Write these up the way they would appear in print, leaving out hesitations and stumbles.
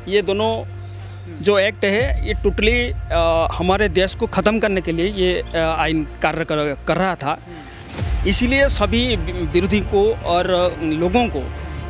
ये दोनों जो एक्ट है ये टोटली हमारे देश को ख़त्म करने के लिए ये आइन कार्य कर रहा था। इसीलिए सभी विरोधी को और लोगों को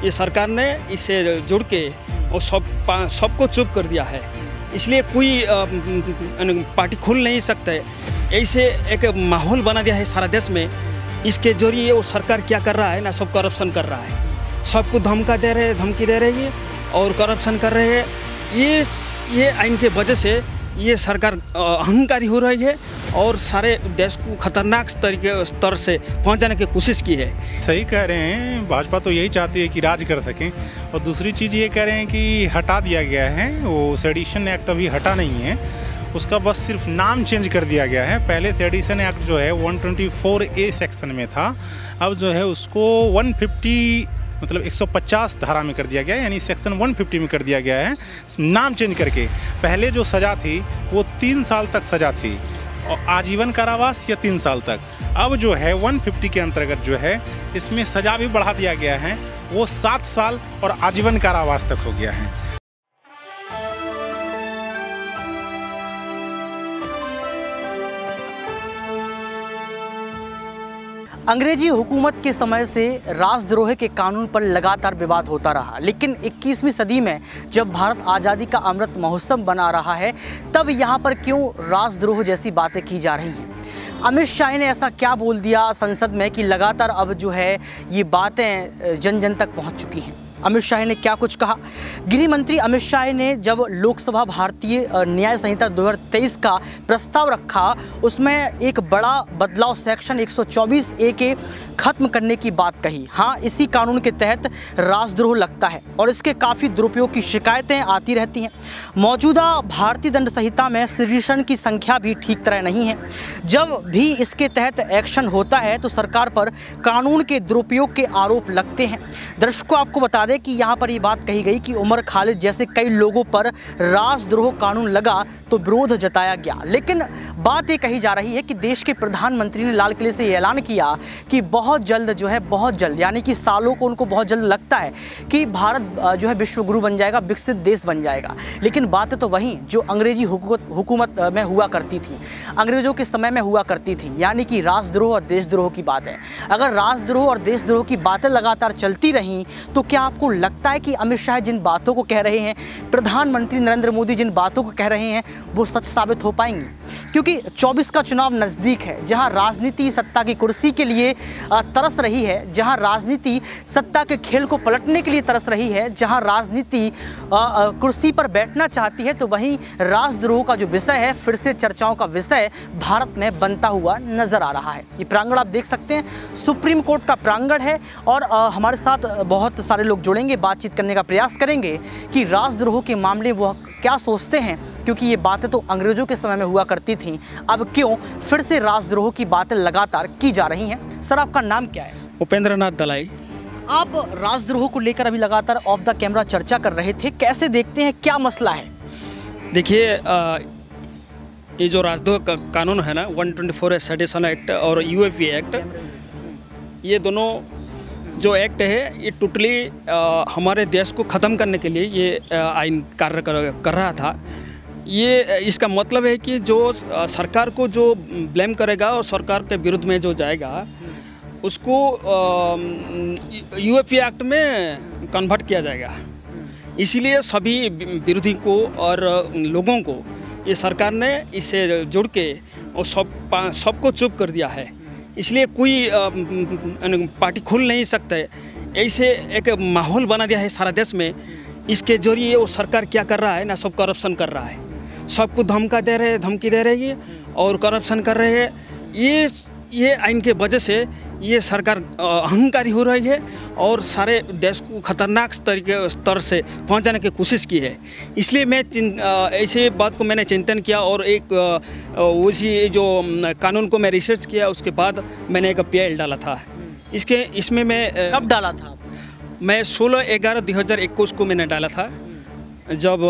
ये सरकार ने इससे जुड़ के और सबको चुप कर दिया है। इसलिए कोई पार्टी खुल नहीं सकता है। ऐसे एक माहौल बना दिया है सारा देश में। इसके जरिए वो सरकार क्या कर रहा है ना, सब करप्शन कर रहा है, सबको धमकी दे रही है और करप्शन कर रहे हैं। ये आइन के वजह से ये सरकार अहंकारी हो रही है और सारे देश को खतरनाक स्तर से पहुंचाने की कोशिश की है। सही कह रहे हैं, भाजपा तो यही चाहती है कि राज कर सकें। और दूसरी चीज़ ये कह रहे हैं कि हटा दिया गया है, वो सेडिशन एक्ट अभी हटा नहीं है, उसका बस सिर्फ नाम चेंज कर दिया गया है। पहले सेडिशन एक्ट जो है 124A सेक्शन में था, अब जो है उसको 150 धारा में कर दिया गया है, यानी सेक्शन 150 में कर दिया गया है नाम चेंज करके। पहले जो सज़ा थी वो 3 साल तक सज़ा थी और आजीवन कारावास या 3 साल तक। अब जो है 150 के अंतर्गत जो है इसमें सज़ा भी बढ़ा दिया गया है, वो 7 साल और आजीवन कारावास तक हो गया है। अंग्रेजी हुकूमत के समय से राजद्रोह के कानून पर लगातार विवाद होता रहा, लेकिन 21वीं सदी में जब भारत आज़ादी का अमृत महोत्सव बना रहा है, तब यहाँ पर क्यों राजद्रोह जैसी बातें की जा रही हैं। अमित शाह ने ऐसा क्या बोल दिया संसद में कि लगातार अब जो है ये बातें जन जन तक पहुँच चुकी हैं। अमित शाह ने क्या कुछ कहा। गृह मंत्री अमित शाह ने जब लोकसभा भारतीय न्याय संहिता 2023 का प्रस्ताव रखा, उसमें एक बड़ा बदलाव सेक्शन 124A के खत्म करने की बात कही। हाँ, इसी कानून के तहत राजद्रोह लगता है और इसके काफ़ी दुरुपयोग की शिकायतें आती रहती हैं। मौजूदा भारतीय दंड संहिता में सडिशन की संख्या भी ठीक तरह नहीं है। जब भी इसके तहत एक्शन होता है तो सरकार पर कानून के दुरुपयोग के आरोप लगते हैं। दर्शकों, आपको बता दें कि यहाँ पर ये बात कही गई कि उमर खालिद जैसे कई लोगों पर राजद्रोह कानून लगा तो विरोध जताया गया, लेकिन बात ये कही जा रही है कि देश के प्रधानमंत्री ने लाल किले से ये ऐलान किया कि बहुत जल्द जो है, बहुत जल्द यानी कि सालों को उनको बहुत जल्द लगता है कि भारत जो है विश्व गुरु बन जाएगा, विकसित देश बन जाएगा। लेकिन बातें तो वहीं जो अंग्रेजी हुकूमत में हुआ करती थी, अंग्रेजों के समय में हुआ करती थी, यानी कि राजद्रोह और देशद्रोह की बात है। अगर राजद्रोह और देशद्रोह की बातें लगातार चलती रहीं तो क्या आपको लगता है कि अमित शाह जिन बातों को कह रहे हैं, प्रधानमंत्री नरेंद्र मोदी जिन बातों को कह रहे हैं, वो सच साबित हो पाएंगी? क्योंकि 24 का चुनाव नज़दीक है, जहां राजनीति सत्ता की कुर्सी के लिए तरस रही है, जहां राजनीति सत्ता के खेल को पलटने के लिए तरस रही है, जहां राजनीति कुर्सी पर बैठना चाहती है, तो वहीं राजद्रोह का जो विषय है फिर से चर्चाओं का विषय भारत में बनता हुआ नजर आ रहा है। ये प्रांगण आप देख सकते हैं, सुप्रीम कोर्ट का प्रांगण है और हमारे साथ बहुत सारे लोग जुड़ेंगे, बातचीत करने का प्रयास करेंगे कि राजद्रोह के मामले वो क्या सोचते हैं, क्योंकि ये बातें तो अंग्रेजों के समय में हुआ करती थी, अब क्यों फिर से राजद्रोह की बातें लगातार की जा रही हैं। सर, आपका नाम क्या है? उपेंद्र नाथ दलाई। आप राजद्रोह को लेकर अभी लगातार ऑफ द कैमरा चर्चा कर रहे थे, कैसे देखते हैं, क्या मसला है? देखिए, ये जो राजद्रोह कानून है ना, 124 सेडिशन एक्ट और UAPA एक्ट, ये दोनों जो एक्ट है ये टोटली हमारे देश को ख़त्म करने के लिए ये आइन कार्य कर रहा था। ये इसका मतलब है कि जो सरकार को जो ब्लेम करेगा और सरकार के विरुद्ध में जो जाएगा उसको UAPA एक्ट में कन्वर्ट किया जाएगा। इसीलिए सभी विरोधी को और लोगों को ये सरकार ने इससे जुड़ के और सबको चुप कर दिया है। इसलिए कोई पार्टी खुल नहीं सकता है। ऐसे एक माहौल बना दिया है सारा देश में। इसके जरिए वो सरकार क्या कर रहा है ना, सब करप्शन कर रहा है, सबको धमकी दे रही है और करप्शन कर रहे हैं। ये आइन के वजह से ये सरकार अहंकारी हो रही है और सारे देश को खतरनाक स्तर से पहुंचाने की कोशिश की है। इसलिए मैं ऐसे बात को मैंने चिंतन किया और एक उसी जो कानून को मैं रिसर्च किया, उसके बाद मैंने एक PIL डाला था। इसमें मैं कब डाला था? मैं 16/11/2021 को मैंने डाला था, जब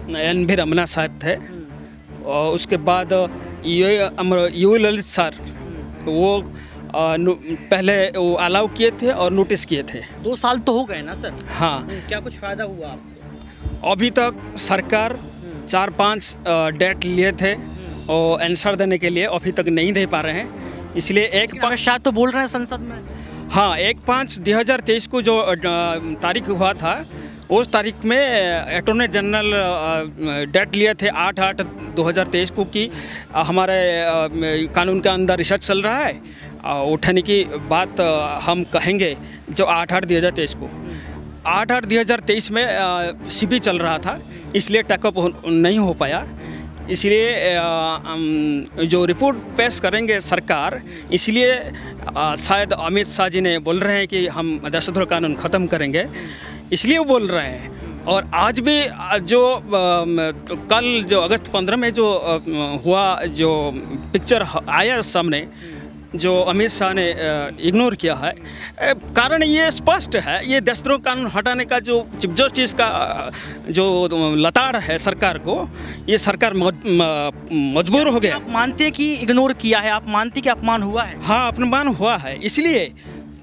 NV रमना साहब थे और उसके बाद यू ललित सर वो पहले वो अलाउ किए थे और नोटिस किए थे। 2 साल तो हो गए ना सर? हाँ। क्या कुछ फ़ायदा हुआ आपको? अभी तक सरकार 4-5 डेट लिए थे और आंसर देने के लिए, अभी तक नहीं दे पा रहे हैं। इसलिए अमित शाह तो बोल रहे हैं संसद में। हाँ, 1/5/2023 को जो तारीख हुआ था, उस तारीख में अटॉर्नी जनरल डेट लिए थे 8/8/2023 को कि हमारे कानून के अंदर रिसर्च चल रहा है, उठाने की बात हम कहेंगे। जो 8/8/2023 को 8/8/2023 में CB चल रहा था, इसलिए टेकअप नहीं हो पाया। इसलिए जो रिपोर्ट पेश करेंगे सरकार, इसलिए शायद अमित शाह जी ने बोल रहे हैं कि हम देशद्रोह कानून ख़त्म करेंगे, इसलिए वो बोल रहे हैं। और आज भी जो कल जो अगस्त 15 में जो हुआ, जो पिक्चर आया सामने, जो अमित शाह ने इग्नोर किया है, कारण ये स्पष्ट है। ये देशद्रोह कानून हटाने का जो चीफ जस्टिस का जो लताड़ है सरकार को, ये सरकार मजबूर हो गया। आप मानते हैं कि इग्नोर किया है, आप मानते हैं कि अपमान हुआ है? हाँ, अपमान हुआ है। इसलिए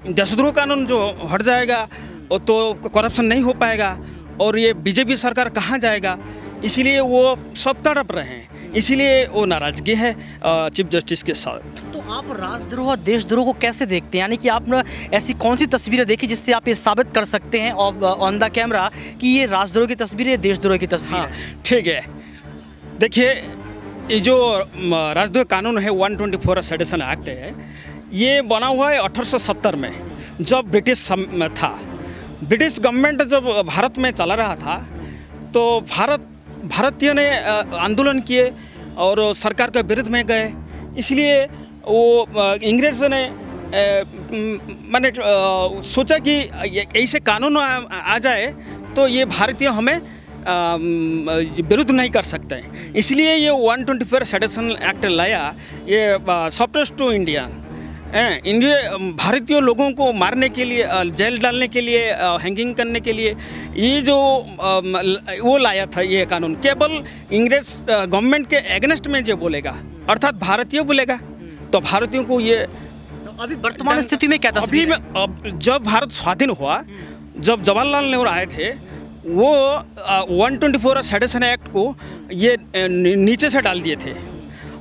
देशद्रोह कानून जो हट जाएगा तो करप्शन नहीं हो पाएगा और ये बीजेपी सरकार कहाँ जाएगा, इसीलिए वो सब तड़प रहे हैं। इसीलिए वो नाराज़गी है चीफ जस्टिस के साथ। तो आप राजद्रोह और देशद्रोह को कैसे देखते हैं? यानी कि आपने ऐसी कौन सी तस्वीरें देखी जिससे आप ये साबित कर सकते हैं ऑन द कैमरा कि ये राजद्रोह की तस्वीर है, देशद्रोह की तस्वीर है? ठीक है, देखिए, ये जो राजद्रोह कानून है 124 सेडिशन एक्ट है, ये बना हुआ है 1870 में, जब ब्रिटिश था। ब्रिटिश गवर्नमेंट जब भारत में चला रहा था तो भारतीय ने आंदोलन किए और सरकार के विरुद्ध में गए। इसलिए वो इंग्रेज ने मैंने सोचा कि ऐसे कानून आ जाए तो ये भारतीय हमें विरुद्ध नहीं कर सकते। इसलिए ये 124 सेडिशन एक्ट लाया, ये सप्रेस टू इंडियन भारतीय लोगों को मारने के लिए, जेल डालने के लिए, हैंगिंग करने के लिए ये जो वो लाया था ये कानून। केवल इंग्रेज गवर्नमेंट के एगेंस्ट में जो बोलेगा, अर्थात भारतीय बोलेगा, तो भारतीयों को ये अभी वर्तमान स्थिति में क्या तस्वीर है? अभी जब भारत स्वाधीन हुआ, जब जवाहरलाल नेहरू आए थे, वो 124 सेडिशन एक्ट को ये नीचे से डाल दिए थे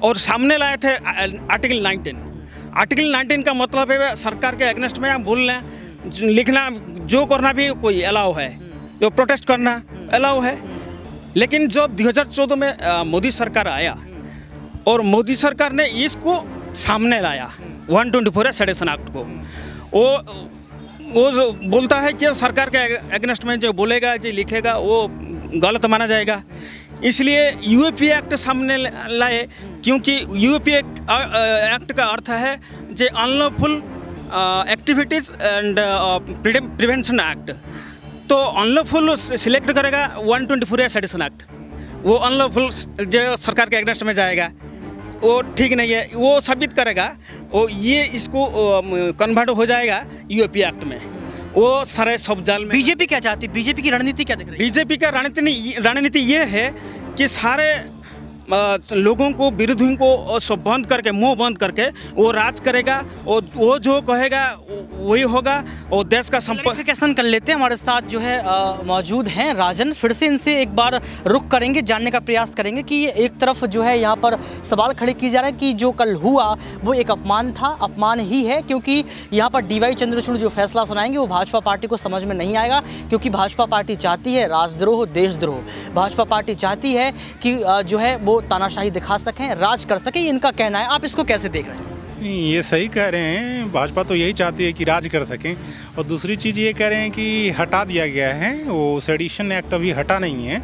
और सामने लाए थे आर्टिकल 19। आर्टिकल 19 का मतलब है सरकार के अगेंस्ट में आप बोलना, लिखना, जो करना भी कोई अलाउ है, जो प्रोटेस्ट करना अलाउ है। लेकिन जब 2014 में मोदी सरकार आया और मोदी सरकार ने इसको सामने लाया 124 सेडिशन एक्ट को, वो जो बोलता है कि सरकार के अगेंस्ट में जो बोलेगा, जो लिखेगा, वो गलत माना जाएगा। इसलिए यूएपी एक्ट सामने लाए, क्योंकि यूएपी एक्ट का अर्थ है जो unlawful activities and prevention act. तो अनलॉफुल सिलेक्ट करेगा 124 सेडिशन एक्ट, वो अनलॉफुल जो सरकार के अगेंस्ट में जाएगा, वो ठीक नहीं है, वो साबित करेगा, वो ये इसको कन्वर्ट हो जाएगा यूएपी एक्ट में। वो सारे सब जाल में। बीजेपी क्या चाहती है? बीजेपी की रणनीति क्या दिख रही है? बीजेपी का रणनीति ये है कि सारे लोगों को, विरोधियों को सब बंद करके, मुंह बंद करके वो राज करेगा, और वो जो कहेगा वही होगा, और देश का क्लैरिफिकेशन कर लेते हैं। हमारे साथ जो है मौजूद हैं राजन, फिर से इनसे एक बार रुक करेंगे, जानने का प्रयास करेंगे कि एक तरफ जो है यहाँ पर सवाल खड़े किए जा रहे हैं कि जो कल हुआ वो एक अपमान था, अपमान ही है, क्योंकि यहाँ पर DY चंद्रचूड़ जो फैसला सुनाएंगे वो भाजपा पार्टी को समझ में नहीं आएगा, क्योंकि भाजपा पार्टी चाहती है राजद्रोह, देशद्रोह। भाजपा पार्टी चाहती है कि जो है वो तानाशाही दिखा सकें, राज कर सकें, इनका कहना है। आप इसको कैसे देख रहे हैं? ये सही कह रहे हैं, भाजपा तो यही चाहती है कि राज कर सकें। और दूसरी चीज़ ये कह रहे हैं कि हटा दिया गया है, वो सेडिशन एक्ट अभी हटा नहीं है,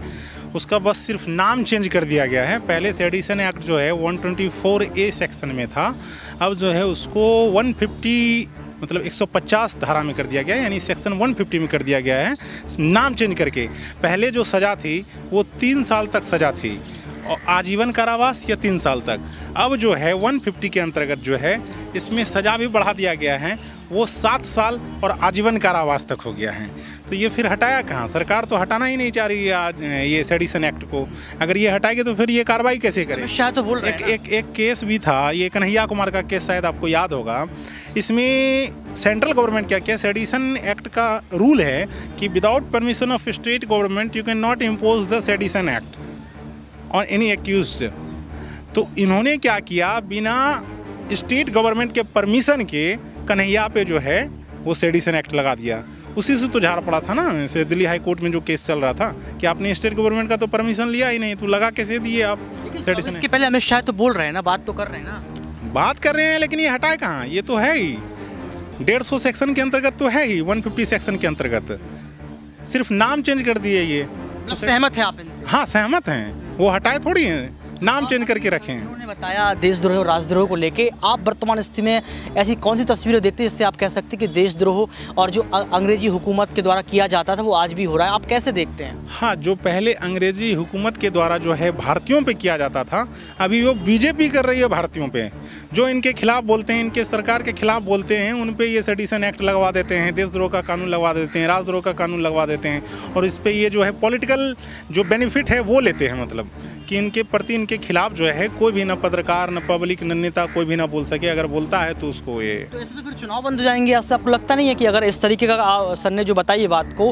उसका बस सिर्फ नाम चेंज कर दिया गया है। पहले सेडिशन एक्ट जो है 124A सेक्शन में था, अब जो है उसको 150 मतलब 150 धारा में कर दिया गया है, यानी सेक्शन 150 में कर दिया गया है, नाम चेंज करके। पहले जो सज़ा थी वो 3 साल तक सज़ा थी, और आजीवन कारावास या 3 साल तक। अब जो है 150 के अंतर्गत जो है इसमें सज़ा भी बढ़ा दिया गया है, वो 7 साल और आजीवन कारावास तक हो गया है। तो ये फिर हटाया कहाँ? सरकार तो हटाना ही नहीं चाह रही है आज ये सेडिशन एक्ट को। अगर ये हटाएगी तो फिर ये कार्रवाई कैसे करें? शाह तो बोल रहे हैं। एक केस भी था, ये कन्हैया कुमार का केस, शायद आपको याद होगा। इसमें सेंट्रल गवर्नमेंट क्या किया, सेडिशन एक्ट का रूल है कि without permission of state government you can not impose the sedition act on any accused. तो इन्होंने क्या किया, बिना स्टेट गवर्नमेंट के परमिशन के कन्हैया पे जो है वो सेडिशन एक्ट लगा दिया। उसी से तो झाड़ पड़ा था ना, ऐसे दिल्ली हाई कोर्ट में जो केस चल रहा था कि आपने स्टेट गवर्नमेंट का तो परमिशन लिया ही नहीं, तो लगा कैसे दिए आप सेडिशन। इसके पहले अमित शाह तो बोल रहे हैं ना, बात तो कर रहे हैं ना, बात कर रहे हैं, लेकिन ये हटाए कहाँ, ये तो है ही 150 सेक्शन के अंतर्गत तो है ही, 150 सेक्शन के अंतर्गत सिर्फ नाम चेंज कर दिए ये। तो सहमत है आप इनसे? हाँ सहमत हैं, वो हटाए थोड़ी हैं, नाम चेंज करके रखे हैं। उन्होंने बताया देशद्रोह और राजद्रोह को लेके आप वर्तमान स्थिति में ऐसी कौन सी तस्वीरें देखते हैं जिससे आप कह सकते हैं कि देशद्रोह और जो अंग्रेजी हुकूमत के द्वारा किया जाता था वो आज भी हो रहा है, आप कैसे देखते हैं? हाँ, जो पहले अंग्रेजी हुकूमत के द्वारा जो है भारतीयों पे किया जाता था, अभी वो बीजेपी कर रही है भारतीयों पे। जो इनके खिलाफ बोलते हैं, इनके सरकार के खिलाफ बोलते हैं, उन पे ये सेडिशन एक्ट लगवा देते हैं, देशद्रोह का कानून लगवा देते हैं, राजद्रोह का कानून लगवा देते हैं, और इस पर ये जो है पॉलिटिकल जो बेनिफिट है वो लेते हैं। मतलब कि इनके प्रति, इनके खिलाफ जो है कोई भी ना पत्रकार, न पब्लिक, न नेता कोई भी ना बोल सके। अगर बोलता है तो उसको ये, तो ऐसे तो फिर चुनाव बंद हो जाएंगे। ऐसा आपको लगता नहीं है कि अगर इस तरीके का सर ने जो बताई ये बात को,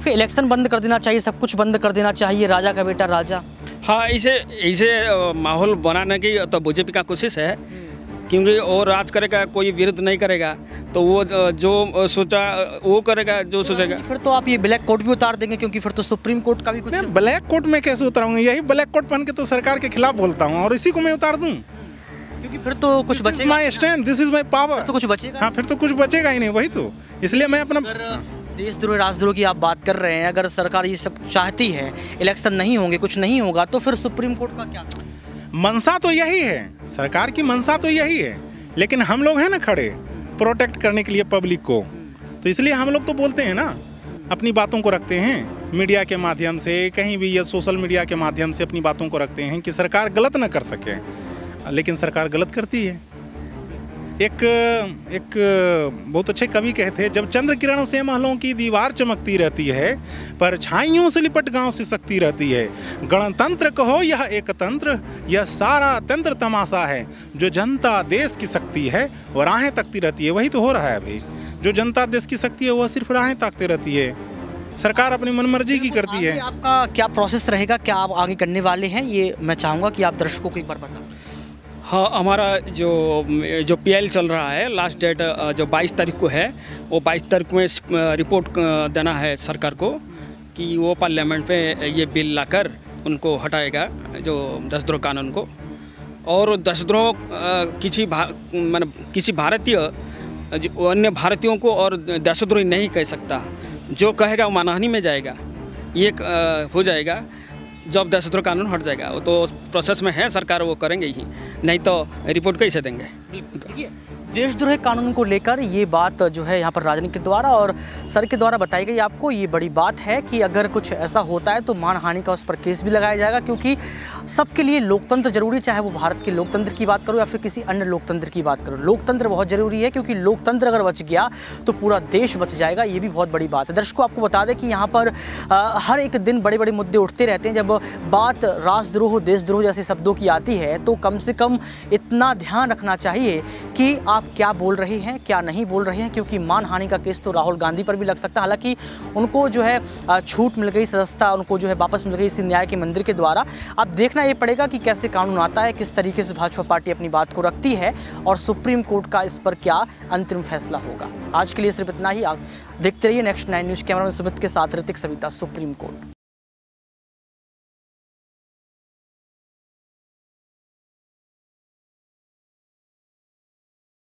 फिर इलेक्शन बंद कर देना चाहिए, सब कुछ बंद कर देना चाहिए, राजा का बेटा राजा? हाँ, इसे माहौल बनाने की तो बीजेपी का कोशिश है, क्योंकि और राज करेगा, कोई विरोध नहीं करेगा, तो वो जो सोचा वो करेगा, जो सोचेगा। फिर तो आप ये ब्लैक कोट भी उतार देंगे, क्योंकि फिर तो सुप्रीम कोर्ट का भी कुछ। ब्लैक कोट में कैसे उतारूंगा? यही ब्लैक कोट पहन के तो सरकार के खिलाफ बोलता हूँ, और इसी को मैं उतार दूँ, क्योंकि फिर तो कुछ बचेगा। My stand, this is my power. तो कुछ बचेगा? हाँ, फिर तो कुछ बचेगा ही नहीं। वही तो, इसलिए मैं अपना देशद्रोह राजद्रोह की आप बात कर रहे हैं, अगर सरकार ये सब चाहती है, इलेक्शन नहीं होंगे, कुछ नहीं होगा, तो फिर सुप्रीम कोर्ट का क्या? मंशा तो यही है, सरकार की मंशा तो यही है, लेकिन हम लोग हैं ना खड़े प्रोटेक्ट करने के लिए पब्लिक को, तो इसलिए हम लोग तो बोलते हैं ना, अपनी बातों को रखते हैं मीडिया के माध्यम से, कहीं भी या सोशल मीडिया के माध्यम से अपनी बातों को रखते हैं कि सरकार गलत ना कर सके, लेकिन सरकार गलत करती है। एक बहुत अच्छे कवि कहते, जब चंद्र किरण से महलों की दीवार चमकती रहती है, परछाइयों से लिपट गांव से सकती रहती है, गणतंत्र कहो यह एक तंत्र, यह सारा तंत्र तमाशा है, जो जनता देश की शक्ति है वो राहें तकती रहती है। वही तो हो रहा है अभी, जो जनता देश की शक्ति है वह सिर्फ राहें ताकती रहती है, सरकार अपनी मनमर्जी की करती है। आपका क्या प्रोसेस रहेगा, क्या आप आगे करने वाले हैं, ये मैं चाहूँगा कि आप दर्शकों को एक बार बताएं। हाँ, हमारा जो PIL चल रहा है, लास्ट डेट जो 22 तारीख को है, वो 22 तारीख में रिपोर्ट देना है सरकार को कि वो पार्लियामेंट पे ये बिल लाकर उनको हटाएगा, जो देशद्रोह कानून को। और देशद्रोह किसी भारतीय अन्य भारतीयों को और देशद्रोही नहीं कह सकता, जो कहेगा वो मानहानि में जाएगा। ये हो जाएगा जब देशद्रोह कानून हट जाएगा, वो तो प्रोसेस में है, सरकार वो करेंगे ही, नहीं तो रिपोर्ट कैसे देंगे। देशद्रोह कानून को लेकर ये बात जो है यहाँ पर राजनीति के द्वारा और सर के द्वारा बताई गई आपको, ये बड़ी बात है कि अगर कुछ ऐसा होता है तो मानहानि का उस पर केस भी लगाया जाएगा, क्योंकि सबके लिए लोकतंत्र जरूरी, चाहे वो भारत के लोकतंत्र की बात करो या फिर किसी अन्य लोकतंत्र की बात करो, लोकतंत्र बहुत जरूरी है, क्योंकि लोकतंत्र अगर बच गया तो पूरा देश बच जाएगा। ये भी बहुत बड़ी बात है। दर्शकों, आपको बता दें कि यहाँ पर हर एक दिन बड़े बड़े मुद्दे उठते रहते हैं। जब बात राजद्रोह, देशद्रोह जैसे शब्दों की आती है तो कम से कम इतना ध्यान रखना चाहिए कि आप क्या बोल रहे हैं, क्या नहीं बोल रहे हैं, क्योंकि मानहानि का केस तो राहुल गांधी पर भी लग सकता है। हालांकि उनको जो है छूट मिल गई, सदस्यता उनको जो है वापस मिल गई इस न्याय के मंदिर के द्वारा। अब देखना ये पड़ेगा कि कैसे कानून आता है, किस तरीके से भाजपा पार्टी अपनी बात को रखती है और सुप्रीम कोर्ट का इस पर क्या अंतिम फैसला होगा। आज के लिए सिर्फ इतना ही। आप देखते रहिए नेक्स्ट 9 न्यूज़। कैमरा में सुमित के साथ ऋतिक, सविता, सुप्रीम कोर्ट।